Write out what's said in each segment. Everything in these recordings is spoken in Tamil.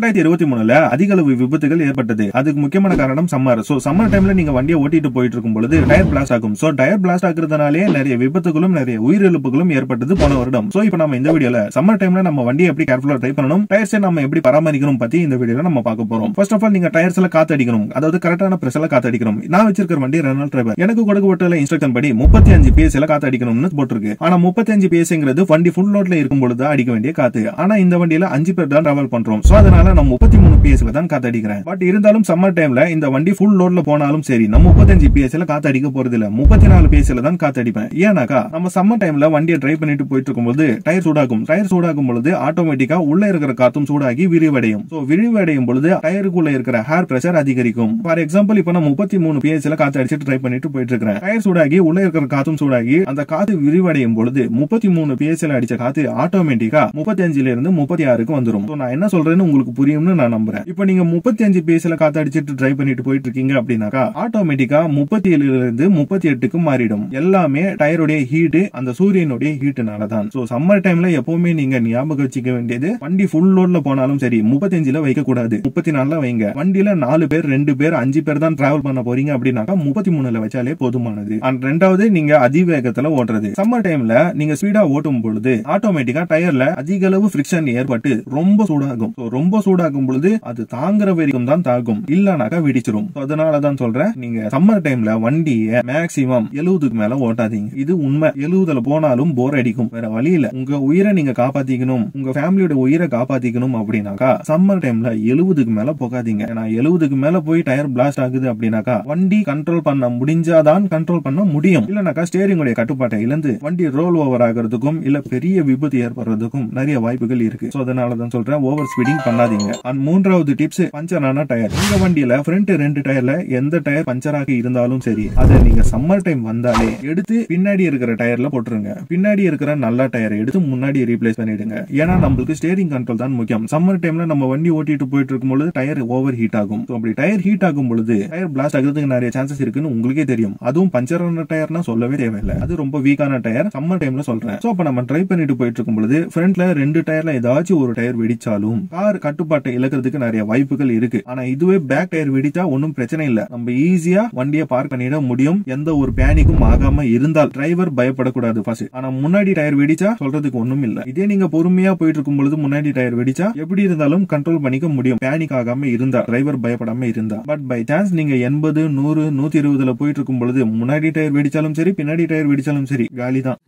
2023ல அதிக அளவு விபத்துகள் ஏற்பட்டது. அதுக்கு முக்கியமான காரணம் சம்மர். சோ சம்மர் டைம்ல நீங்க வண்டியை ஓட்டிட்டு போயிட்டு இருக்கும் பொழுது டயர் பிளாஸ்ட் ஆகும். சோ டயர் பிளாஸ்ட் ஆகுறதுனாலே நிறைய விபத்துகளும் நிறைய உயிரிழப்புகளும் ஏற்பட்டது போன வருடம். சோ இப்போ நம்ம இந்த வீடியோல சம்மர் டைம்ல நம்ம வண்டியை எப்படி கேர்ஃபுல்லா ட்ரை பண்ணணும், டயர்ஸ் நம்ம எப்படி பராமரிக்கணும் பத்தி இந்த வீடியோல நம்ம பார்க்க போறோம். ஃபர்ஸ்ட் ஆஃப் ஆல் நீங்க டயர்ஸ்ல காத்து அடிக்கணும், அதாவது கரெக்டான பிரஷர்ல காத்து அடிக்கணும். நான் வச்சிருக்கிற வண்டி ரெனால்ட் டிரைவர். எனக்கு கொடுக்கப்பட்ட இன்ஸ்ட்ரக்ஷன் படி 35 PS காத்து அடிக்கணும்னு போட்டுருக்கு. ஆனா 35 PSங்கிறது வண்டி ஃபுல் லோட்ல இருக்கும் பொழுது அடிக்க வேண்டிய காத்து. ஆனா இந்த வண்டியில 5 பேர் தான் டிராவல் பண்றோம். சோ அதனால நம்ம 33 PS தான் காத்து அடிக்கிறேன். பட் இருந்தாலும் சம்மர் டைம்ல இந்த வண்டி ஃபுல் லோட்ல போனாலும் சரி நம்ம 35 PS காத்து அடிக்க போறது இல்ல, 34 PS தான் காத்து அடிப்பேன். ஏன்னாக்கா நம்ம சம்மர் டைம்ல வண்டியை டிரைவ் பண்ணிட்டு போயிட்டு இருக்கும்போது டயர் சூடாகும். டயர் சூடாகும் பொழுது ஆட்டோமேட்டிக்கா உள்ள இருக்கிற காத்தும் சூடாகி விரிவடையும். சோ விரிவடையும் பொழுது டயருக்குள்ள இருக்கிற ஏர் பிரஷர் அதிகரிக்கும். ஃபார் எக்ஸாம்பிள் இப்ப நான் 33 PS காத்து அடிச்சிட்டு டிரைவ் பண்ணிட்டு போயிட்டு இருக்கேன். டயர் சூடாகி உள்ள இருக்கிற காத்தும் சூடாகி அந்த காத்து விரிவடையும் பொழுது 33 PS அடிச்ச காத்து ஆட்டோமேட்டிக்கா 35ல இருந்து 36க்கு வந்துரும். சோ நான் என்ன சொல்றேன்னு உங்களுக்கு புரியும்னு நான் நம்புறேன். இப்போ நீங்க 35 PS காத்து அடிச்சிட்டு டிரைவ் பண்ணிட்டு போயிட்டு இருக்கீங்க அப்படின்னாக்கா ஆட்டோமேட்டிக்கா 37ல இருந்து 38க்கு மாறிடும். எல்லாமே டயருடைய ஹீட், அந்த சூரியனுடைய ஹீட்னால தான். சோ சம்மர் டைம்ல எப்பவுமே நீங்க ஞாபகம் வச்சுக்க வேண்டியது வண்டி ஃபுல் லோட்ல போனாலும் சரி 35ல வைக்க கூடாது, 34ல வைங்க. வண்டியில 4 பேர் 2 பேர் 5 பேர் தான் டிராவல் பண்ண போறீங்க அப்படின்னாக்கா 33ல வச்சாலே போதுமானது. ரெண்டாவது நீங்க அதிவேகத்துல ஓட்டுறது. சம்மர் டைம்ல நீங்க ஸ்பீடா ஓட்டும் பொழுது ஆட்டோமேட்டிக்கா டயர்ல அதிக அளவு ஃபிரிக்ஷன் ஏற்பட்டு ரொம்ப சூடாகும். ரொம்ப சூடாகும் பொழுது அது தாங்குற வரைக்கும் தான் தாகும், இல்லனாக்கா வெடிச்சிரும். அதனாலதான் சொல்றேன், நீங்க சம்மர் டைம்ல வண்டியை மேக்சிமம் 70க்கு மேல ஓட்டாதீங்க. இது உண்மை. 70ல போனாலும் போர் அடிக்கும். வேற வழி இல்ல. உங்க உயிரை நீங்க காப்பாத்திக்கணும், உங்க ஃபேமிலியோட உயிரை காப்பாத்திக்கணும் அப்படின்னாக்கா சம்மர் டைம்ல 70க்கு மேல போகாதீங்க. ஏன்னா 70க்கு மேல போய் டயர் பிளாஸ்ட் ஆகுது அப்படின்னாக்கா வண்டி கண்ட்ரோல் பண்ண முடிஞ்சாதான் கண்ட்ரோல் பண்ண முடியும். இல்லனாக்கா ஸ்டீரிங் உடைய கட்டுப்பாட்டை இழந்து வண்டி ரோல் ஓவர் ஆகிறதுக்கும் இல்ல பெரிய விபத்து ஏற்படுறதுக்கும் நிறைய வாய்ப்புகள் இருக்கு. சோ அதனாலதான் சொல்றேன், ஓவர் ஸ்பீடிங் பண்ணாதீங்க. அண்ட் மூன்றாவது டிப்ஸ், பஞ்சரான டயர். உங்க வண்டியில ஃப்ரண்ட் 2 டயர்ல எந்த டயர் பஞ்சராக இருந்தாலும் சரி அதை நீங்க சம்மர் டைம் வந்தாலே எடுத்து பின்னாடி இருக்கிற டயர்ல போட்டுருங்க. பின்னாடி இருக்கிற நல்ல டயரை எடுத்து முன்னாடி ரீப்ளேஸ் பண்ணிடுங்க. ஏன்னா நம்மளுக்கு ஸ்டீரிங் கண்ட்ரோல் தான் முக்கியம். சம்மர் டைம்ல நம்ம வண்டி ஓட்டிட்டு போயிட்டு இருக்கும் பொழுது டயர் ஓவர் ஹீட் ஆகும். அப்படி டயர் ஹீட் ஆகும் பொழுது டயர் பிளாஸ்ட் ஆகிறதுக்கு நிறைய சான்சஸ் இருக்குன்னு உங்களுக்கே தெரியும். அதுவும் பஞ்சரான டயர்னா சொல்லவே தேவையில்லை, அது ரொம்ப வீக்கான டயர். சம்மர் டைம்ல சொல்றேன். சோ அப்ப நம்ம டிரைவ் பண்ணிட்டு போயிட்டு இருக்கும் பொழுது ஃப்ரண்ட்ல 2 டயர்ல ஏதாச்சும் ஒரு டயர் வெடிச்சாலும் கார் கட்டுப்பாட்டை இழக்கிறதுக்கு நிறைய வாய்ப்புகள் இருக்கு. ஆனா இதுவே பேக் டயர் வெடிச்சா ஒன்னும் பிரச்சனை இல்ல, நம்ம ஈஸியா வண்டியை பார்க் பண்ணிட முடியும். எந்த ஒரு பேனிக்கும் ஆகாம இருந்தால் டிரைவர் பயப்படக்கூடாது ஃபர்ஸ்ட். ஆனா முன்னாடி டயர் வெடிச்சா சொல்றதுக்கு ஒண்ணும் இல்ல. இதே நீங்க பொறுமையா போயிட்டு இருக்கும் பொழுது முன்னாடி டயர் வெடிச்சா எப்படி இருந்தாலும் கண்ட்ரோல் பண்ணிக்க முடியும், பேனிக் ஆகாம இருந்தா, டிரைவர் பயப்படாம இருந்தா. பட் பை சான்ஸ் நீங்க 80, 100, 120ல போயிட்டு இருக்கும் பொழுது முன்னாடி டயர் வெடிச்சாலும் சரி பின்னாடி டயர் வெடிச்சாலும் சரி காலிதான்.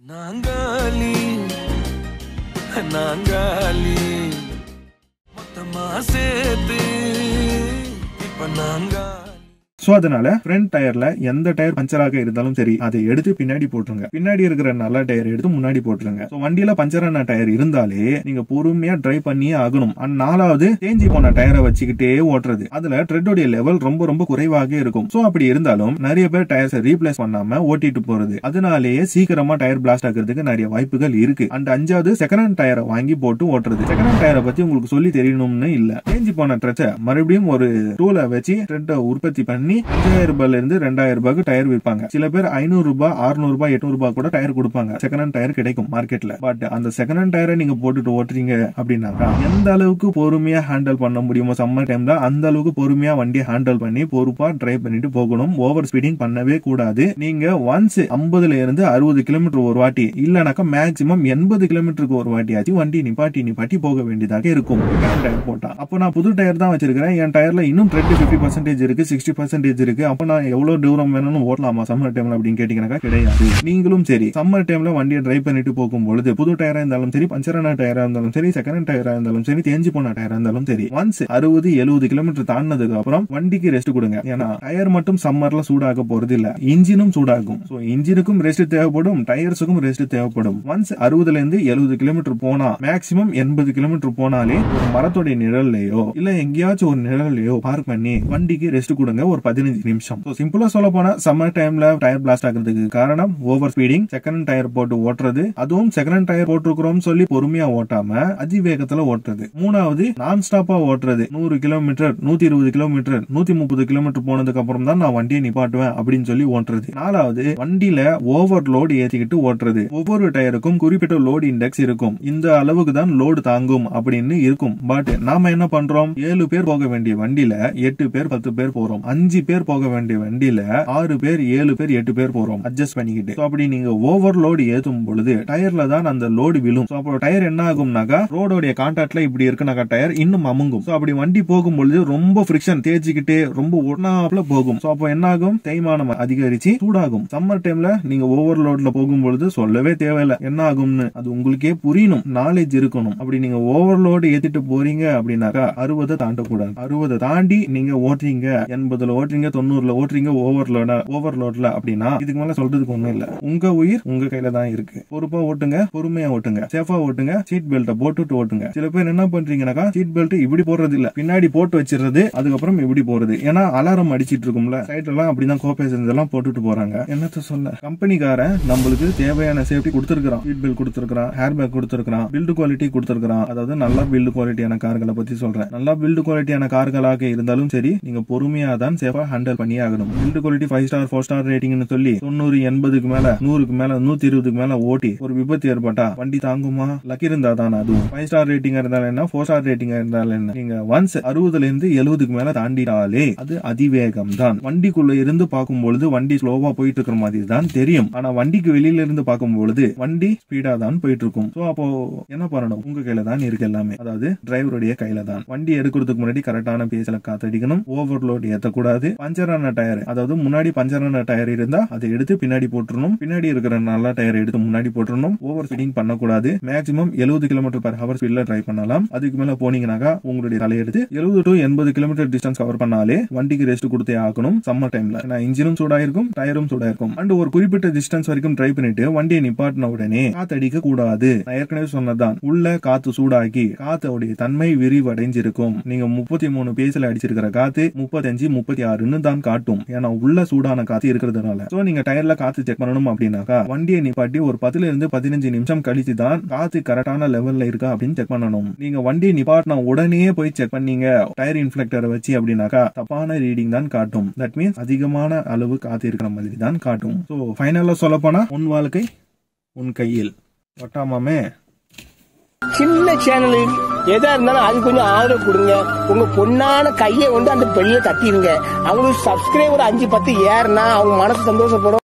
சோ அதனால ஃப்ரண்ட் டயர்ல எந்த டயர் பஞ்சராக இருந்தாலும் சரி அதை எடுத்து பின்னாடி போட்டுருங்க. பின்னாடி இருக்கிற நல்ல டயர் எடுத்து முன்னாடி போட்டுருங்க. சோ வண்டியில பஞ்சரான டயர் இருந்தாலே நீங்க பொறுமையா டிரைவ் பண்ணியே ஆகணும். அண்ட் 4வது தேஞ்சி போன டயரை வச்சுக்கிட்டே ஓட்டுறது. அதுல ட்ரெட்டோடைய லெவல் ரொம்ப ரொம்ப குறைவாக இருக்கும். சோ அப்படி இருந்தாலும் நிறைய பேர் டயர்ஸை ரீப்ளேஸ் பண்ணாம ஓட்டிட்டு போறது. அதனாலேயே சீக்கிரமா டயர் பிளாஸ்ட் ஆகிறதுக்கு நிறைய வாய்ப்புகள் இருக்கு. அண்ட் 5வது செகண்ட் ஹேண்ட் டயரை வாங்கி போட்டு ஓட்டுறது. செகண்ட் ஹேண்ட் டயரை பத்தி உங்களுக்கு சொல்லி தெரியணும்னு இல்ல. தேஞ்சி போன ட்ரெச்சை மறுபடியும் ஒரு டூலை வச்சு ட்ரெட்டை உற்பத்தி பண்ணி 5000 ரூபாயில இருந்து 2000 ரூபாய்க்கு டயர் விற்பாங்க. சில பேர் 500 ரூபாய், 600 ரூபாய், 800 ரூபாய் கூட டயர் கொடுப்பாங்க. செகண்ட் ஹேண்ட் டயர் கிடைக்கும் மார்க்கெட்ல. பட் அந்த செகண்ட் ஹேண்ட் டயரை நீங்க போட்டுட்டு ஓட்டுறீங்க அப்படின்னாக்கா எந்த அளவுக்கு பொறுமையா ஹேண்டில் பண்ண முடியுமோ சம்மர் டைம்ல அந்த அளவுக்கு பொறுமையா வண்டியை ஹேண்டில் பண்ணி பொறுப்பா டிரைவ் பண்ணிட்டு போகணும். ஓவர் ஸ்பீடிங் பண்ணவே கூடாது. நீங்க ஒன்ஸ் 50ல இருந்து 60 கிலோமீட்டர் ஒரு வாட்டி இல்லனாக்கா மேக்ஸிமம் 80 கிலோமீட்டருக்கு ஒரு வாட்டியாச்சும் வண்டி நிப்பாட்டி போக வேண்டியதாக இருக்கும் டயர் போட்டா. அப்போ நான் புது டயர் தான் வச்சிருக்கிறேன். என் டயர்ல இன்னும் 50% இருக்கு, 60% இருக்கு. அப்ப நான் எவ்வளவு தூரம் வேணும்னு ஓட்டலாமா சம்மர் டைம்ல அப்படின்னு கேட்டீங்கன்னா கிடையாது. நீங்களும் சரி சம்மர் டைம்ல வண்டியை டிரைவ் பண்ணிட்டு போகும்பொழுது புது டயரா இருந்தாலும் சரி, பஞ்சரான டயரா இருந்தாலும் சரி, செகண்ட் ஹேண்ட் டயரா இருந்தாலும் சரி, தேஞ்சி போன டயரா இருந்தாலும் சரி, ஒன்ஸ் 60-70 கிலோமீட்டர் தாண்டினதுக்கு அப்புறம் வண்டிக்கு ரெஸ்ட் கொடுங்க. ஏன்னா டயர் மட்டும் சம்மர்ல சூடாக போறது இல்ல, இன்ஜினும் சூடாகும். சோ இன்ஜினுக்கும் ரெஸ்ட் தேவைப்படும், டயர்ஸுக்கும் ரெஸ்ட் தேவைப்படும். ஒன்ஸ் 60ல இருந்து 70 கிலோமீட்டர் போனா மேக்ஸிமம் 80 கிலோமீட்டர் போனாலே ஒரு மரத்தோடைய நிழல்லையோ இல்ல எங்கேயாச்சும் ஒரு நிழல்லையோ பார்க் பண்ணி வண்டிக்கு ரெஸ்ட் கொடுங்க. ஒரு 15 நிமிஷம். சிம்பிளா சொல்ல போனா சம்மர் டைம்ல டயர் பிளாஸ்ட் ஆகிறதுக்கு காரணம் over speeding, second hand tyre போட்டு ஓட்டுறது, அதுவும் செகண்ட் ஹேண்ட் டயர் போட்டுருக்கிறோம் சொல்லி பொறுமையா ஓட்டாம அதிவேகத்துல ஓட்டுறது. மூணாவது நான் ஸ்டாப்பா ஓட்டுறது. 100 கிலோமீட்டர், 120 கிலோமீட்டர், 130 கிலோமீட்டர் போனதுக்கு அப்புறம் தான் நான் வண்டியை நிப்பாட்டுவேன் அப்படின்னு சொல்லி ஓட்டுறது. நாலாவது வண்டியில ஓவர் லோடு ஏத்திக்கிட்டு ஓட்டுறது. ஒவ்வொரு டயருக்கும் குறிப்பிட்ட லோடு இண்டெக்ஸ் இருக்கும். இந்த அளவுக்கு தான் லோடு தாங்கும் அப்படின்னு இருக்கும். பட் நாம என்ன பண்றோம், 7 பேர் போக வேண்டிய வண்டியில 8 பேர் 10 பேர் போறோம். 5 பேர் போக வேண்டிய வண்டியில 6 பேர் 7 பேர் 8 பேர் போறோம் அட்ஜஸ்ட் பண்ணிக்கிட்டு. அப்படி நீங்க ஓவர் லோடு ஏத்தும் பொழுது டயர்ல தான் அந்த லோடு விழும். அப்போ டயர் என்ன ஆகும்னாக்கா ரோடோடைய கான்டாக்ட்ல இப்படி இருக்குனாக்கா டயர் இன்னும் அமுங்கும். அப்படி வண்டி போகும்பொழுது ரொம்ப ஃபிரிக்ஷன் தேய்ச்சிக்கிட்டே ரொம்ப ஒன்னாப்ல போகும். அப்போ என்ன ஆகும், தேய்மானம் அதிகரிச்சு சூடாகும். சம்மர் டைம்ல நீங்க ஓவர் லோட்ல போகும்பொழுது சொல்லவே தேவையில்லை என்ன ஆகும்னு. அது உங்களுக்கே புரியணும், நாலேஜ் இருக்கணும். அப்படி நீங்க ஓவர்லோடு ஏத்திட்டு போறீங்க அப்படின்னாக்கா 60 தாண்டக்கூடாது. 60 தாண்டி நீங்க ஓட்டுறீங்க, 80ல ஓட்டுறீங்க, 90ல ஓட்டுறீங்க ஓவர்லோட்ல அப்படின்னா இதுக்கு மேல சொல்றதுக்கு ஒண்ணும் இல்ல. உங்க உயிர் உங்க கையில தான் இருக்கு. பொறுப்பா ஓட்டுங்க, பொறுமையா ஓட்டுங்க, சேஃபா ஓட்டுங்க, சீட் பெல்ட்டை போட்டுட்டு ஓட்டுங்க. சில பேர் என்ன பண்றீங்கன்னாக்கா சீட் பெல்ட் இப்படி போடுறது இல்ல, பின்னாடி போட்டு வச்சிருது, அதுக்கப்புறம் இப்படி போறது. ஏன்னா அலாரம் அடிச்சிட்டு இருக்கும்ல, சைட் எல்லாம் அப்படிதான் கோப்பேஸ் இதெல்லாம் போட்டுட்டு போறாங்க. என்னத்த சொல்ல, கம்பெனிக்காரன் நம்மளுக்கு தேவையான சேஃப்டி கொடுத்திருக்கான், சீட் பெல்ட் கொடுத்திருக்கான், ஹேர் பேக் கொடுத்திருக்கான், பில்டு குவாலிட்டி கொடுத்திருக்கான். அதாவது நல்ல பில்டு குவாலிட்டியான கார்களை பத்தி சொல்றேன். நல்ல பில்டு குவாலிட்டியான கார்களாக இருந்தாலும் சரி, நீங்க பொறுமையா தான் சேஃபா ஹேண்டில் பண்ணி ஆகணும். பில்டு குவாலிட்டி 5 ஸ்டார் 4 ஸ்டார் ரேட்டிங்னு சொல்லி 90 80க்கு மேல 100க்கு மேல 120க்கு மேல ஓட்டி ஒரு விபத்து ஏற்பட்டா வண்டி தாங்குமா? லக்கி இருந்தா தான். அதுவும் 5 ஸ்டார் ரேட்டிங்கா இருந்தாலும் என்ன, 4 ஸ்டார் ரேட்டிங்கா இருந்தாலும் என்ன, நீங்க ஒன்ஸ் 60ல இருந்து 70க்கு மேல தாண்டிட்டாலே அது அதிவேகம் தான். வண்டிக்குள்ள இருந்து பார்க்கும்பொழுது வண்டி ஸ்லோவா போயிட்டு இருக்கிற மாதிரி தான் தெரியும். ஆனா வண்டிக்கு வெளியில இருந்து பார்க்கும்பொழுது வண்டி ஸ்பீடா தான் போயிட்டு இருக்கும். சோ அப்போ என்ன பண்ணணும், உங்க கையில தான் இருக்கு எல்லாமே. அதாவது டிரைவருடைய கையில தான். வண்டி எடுக்கிறதுக்கு முன்னாடி கரெக்டான பேஸ்ல காத்தடிக்கணும், ஓவர்லோட் ஏத்தக்கூடாது. பஞ்சரான டயர், அதாவது முன்னாடி பஞ்சரான டயர் இருந்தா அதை எடுத்து பின்னாடி போட்டுறணும், பின்னாடி இருக்கிற நல்ல டயர் எடுத்து முன்னாடி போட்டுறணும். ஓவர் ஸ்பீடிங் பண்ணக்கூடாது. மேக்ஸிமம் 70 km/h ஸ்பீட்ல டிரை பண்ணலாம். அதுக்கு மேல போனீங்கன்னாக்கா உங்களுடைய தலையெடுத்து 70 to 80 km டிஸ்டன்ஸ் கவர் பண்ணாலே வண்டிக்கு ரெஸ்ட் கொடுத்தே ஆகணும் சம்மர் டைம்ல. இன்ஜினும் சூடாயிருக்கும், டயரும் சூடாயிருக்கும். அண்ட் ஒரு குறிப்பிட்ட டிஸ்டன்ஸ் வரைக்கும் ட்ரை பண்ணிட்டு வண்டியை நிப்பாட்டின உடனே காத்தடிக்க கூடாது. நான் ஏற்கனவே சொன்னதான், உள்ள காத்து சூடாக்கி காத்தோடைய தன்மை விரிவடைஞ்சிருக்கும். நீங்க 33 பேஸ்ல அடிச்சிருக்கிற காத்து 35 36ன்னு தான் காட்டும். ஏன்னா உள்ள சூடான காத்து இருக்கிறதுனால. சோ நீங்க டயர்ல காத்து செக் பண்ணணும் அப்படின்னாக்கா வண்டியை நிப்பாட்டி ஒரு 10ல இருந்து 15 நிமிஷம் கழிச்சு தான் காத்து கரெக்டான லெவல்ல இருக்கா அப்படின்னு செக் பண்ணணும். நீங்க வண்டியை நிப்பாட்டின உடனே போய் செக் பண்ணீங்க டயர் இன்ஃபிளெக்டரை வச்சு அப்படின்னாக்கா தப்பான ரீடிங் தான் காட்டும். தட் மீன்ஸ் அதிகமான அளவு காத்து இருக்கிற மாதிரி தான் காட்டும். சோ ஃபைனலா சொல்ல போனா உன் வாழ்க்கை உன் கையில். ஒட்டாமாமே சின்ன சேனல் எதா இருந்தாலும் அது கொஞ்சம் ஆதரவு கொடுங்க. உங்க பொண்ணான கையை வந்து அந்த பெல்ல தட்டிடுங்க. அவங்களுக்கு சப்ஸ்கிரைபர் 5 10 ஏறுனா அவங்க மனசு சந்தோஷப்படும்.